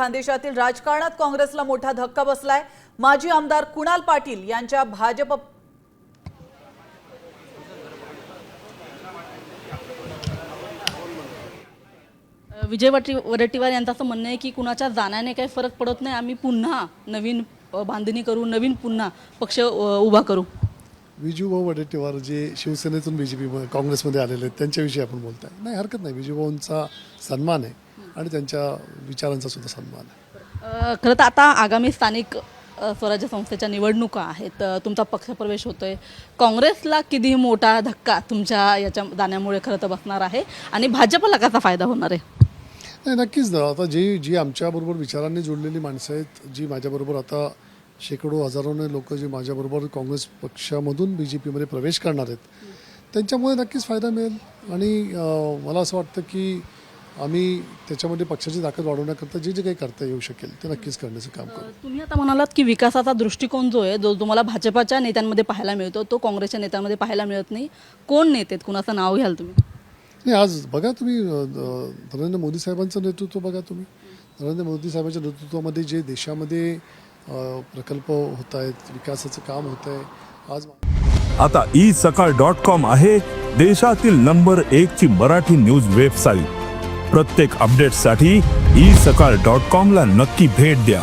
खानदेशातील राजकारणात काँग्रेसला मोठा धक्का बसलाय। माजी आमदार कुणाल पाटील यांच्या भाजप विजय वडेट्टीवार यांचं असं म्हणणं आहे की कुणाच्या जाण्याने काही फरक पडत नाही, आम्ही पुन्हा नवीन बांधणी करू, नवीन पुन्हा पक्ष उभा करू। विजूभाऊ वडेट्टीवार जे शिवसेनेतून बीजेपी काँग्रेसमध्ये आलेले आहेत त्यांच्याविषयी आपण बोलताय, नाही हरकत नाही। विजूभाऊंचा सन्मान आहे आणि त्यांच्या विचारांचा सुद्धा सन्मान आहे। खरं तर आता आगामी स्थानिक स्वराज्य संस्थेच्या निवडणुका आहेत, तुमचा पक्षप्रवेश होतोय, काँग्रेसला किती मोठा धक्का तुमच्या याच्या जाण्यामुळे खरं तर बसणार आहे आणि भाजपला कसा फायदा होणार आहे? नाही नक्कीच ना, आता जी आमच्याबरोबर विचारांनी जोडलेली माणसं आहेत, जी माझ्याबरोबर आता शेकडो हजारोने लोक जे माझ्याबरोबर काँग्रेस पक्षामधून BJPमध्ये प्रवेश करणार आहेत, त्यांच्यामुळे नक्कीच फायदा मिळेल। आणि मला असं वाटतं की आम्ही त्याच्यामध्ये पक्षाची ताकद वाढवण्याकरता जे काही करता येऊ शकेल ते नक्कीच करण्याचं काम करू। तुम्ही आता म्हणालात की विकासाचा दृष्टिकोन जो आहे, जो तुम्हाला भाजपाच्या नेत्यांमध्ये पाहायला मिळतो, तो काँग्रेसच्या नेत्यांमध्ये पाहायला मिळत नाही। कोण नेते आहेत, कुणाचं नाव घ्याल तुम्ही? नाही, आज बघा तुम्ही नरेंद्र मोदी साहेबांचं नेतृत्व बघा तुम्ही। नरेंद्र मोदी साहेबांच्या नेतृत्वामध्ये जे देशामध्ये प्रकल्प होत आहेत, विकासाचं काम होत आहे। आज आता isakal.com आहे देशातील नंबर 1 ची मराठी न्यूज वेबसाईट। प्रत्येक अपडेटसाठी isakal.com ला नक्की भेट द्या।